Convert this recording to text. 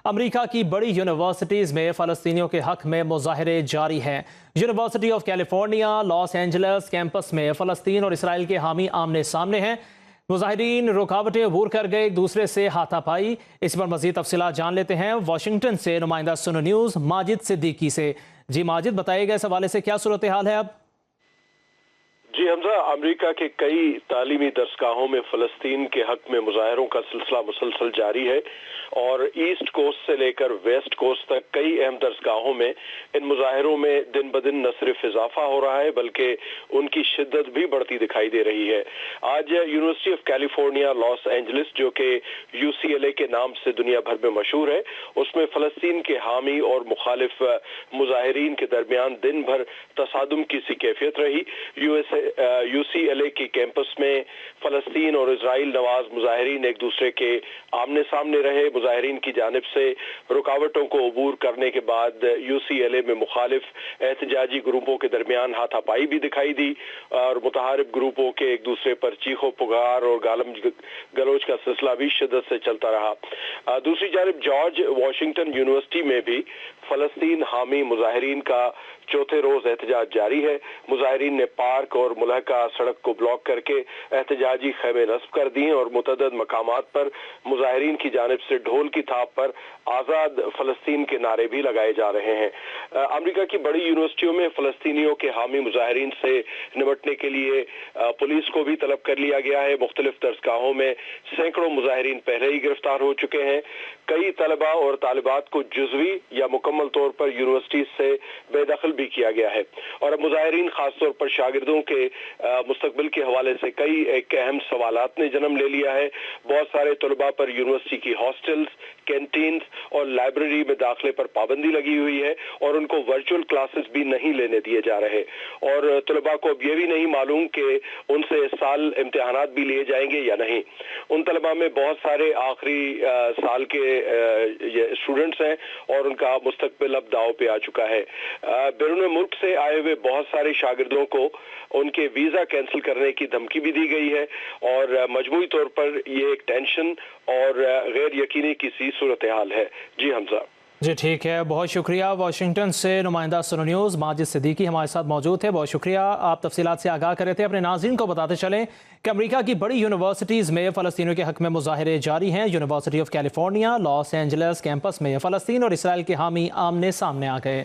امریکہ کی بڑی یونیورسٹیز میں فلسطینیوں کے حق میں مظاہرے جاری ہیں۔ University of California Los Angeles campus میں فلسطین اور اسرائیل کے حامی آمنے سامنے ہیں۔ مظاہرین رکاوٹیں عبور کر گئے، ایک دوسرے سے ہاتھا پائی۔ اس پر مزید تفصیلات جان لیتے ہیں واشنگٹن سے نمائندہ سنو نیوز ماجد صدیقی سے۔ جی ماجد، بتائیے گا اس حوالے سے کیا صورتحال ہے اب؟ جی حمزہ، امریکہ کے کئی تعلیمی درسگاہوں میں فلسطین کے حق میں مظاہروں کا سلسلہ مسلسل جاری ہے اور ایسٹ کوسٹ سے لے کر ویسٹ کوسٹ تک کئی اہم درسگاہوں میں ان مظاہروں میں دن بدن نہ صرف اضافہ ہو رہا ہے بلکہ ان کی شدت بھی بڑھتی دکھائی دے رہی ہے۔ آج University of California Los Angeles, جو کہ UCLA کے نام سے دنیا بھر میں مشہور ہے، اس میں فلسطین کے حامی اور مخالف مظاہرین کے درمیان دن بھر تصادم کی سی کیفیت رہی۔ UCLA کے کیمپس میں فلسطین اور اسرائیل نواز مظاہرین ایک دوسرے کے آمنے سامنے رہے۔ مظاہرین کی جانب سے رکاوٹوں کو عبور کرنے کے بعد UCLA میں مخالف احتجاجی گروپوں کے درمیان ہاتھا پائی بھی دکھائی دی اور متحارب گروپوں کے ایک دوسرے پر چیخو پکار اور گالم گلوچ کا سلسلہ بھی شدت سے چلتا رہا۔ دوسری جانب جارج واشنگٹن یونیورسٹی میں بھی فلسطین حامی مظاہرین کا چوتھے روز احتجاج جاری ہے۔ مظاہرین نے پارک اور ملحقہ سڑک کو بلاک کر کے احتجاجی خیمے نصب کر دیے اور متعدد مقامات پر مظاہرین کی جانب سے ڈھول کی تھاپ پر آزاد فلسطین کے نعرے بھی لگائے جا رہے ہیں۔ امریکہ کی بڑی یونیورسٹیوں میں فلسطینیوں کے حامی مظاہرین سے نمٹنے کے لیے پولیس کو بھی طلب کر لیا گیا ہے۔ مختلف درسگاہوں میں سینکڑوں مظاہرین پہلے ہی گرفتار ہو چکے ہیں۔ کئی طلباء اور طالبات کو جزوی یا مکمل طور پر یونیورسٹیز سے بے دخل بھی کیا گیا ہے اور اب مظاہرین خاص طور پر شاگردوں کے مستقبل کے حوالے سے کئی ایک اہم سوالات نے جنم لے لیا ہے۔ بہت سارے طلباء پر یونیورسٹی کی ہاسٹلز، کینٹینز اور لائبریری میں داخلے پر پابندی لگی ہوئی ہے اور ان کو ورچوئل کلاسز بھی نہیں لینے دیے جا رہے اور طلباء کو اب یہ بھی نہیں معلوم کہ ان سے اس سال امتحانات بھی لیے جائیں گے یا نہیں۔ ان طلباء میں بہت سارے آخری سال کے اسٹوڈنٹس ہیں اور ان کا مستقبل اب داؤ پہ آ چکا ہے۔ بیرون ملک سے آئے ہوئے بہت سارے شاگردوں کو ان کے ویزا کینسل کرنے کی دھمکی بھی دی گئی ہے اور مجموعی طور پر یہ ایک ٹینشن اور غیر یقینی کی سی صورتحال ہے۔ جی حمزہ۔ جی ٹھیک ہے، بہت شکریہ۔ واشنگٹن سے نمائندہ سنو نیوز ماجد صدیقی ہمارے ساتھ موجود تھے، بہت شکریہ۔ آپ تفصیلات سے آگاہ کر رہے تھے۔ اپنے ناظرین کو بتاتے چلیں کہ امریکہ کی بڑی یونیورسٹیز میں فلسطینیوں کے حق میں مظاہرے جاری ہیں۔ University of California Los Angeles campus میں فلسطین اور اسرائیل کے حامی آمنے سامنے آ گئے۔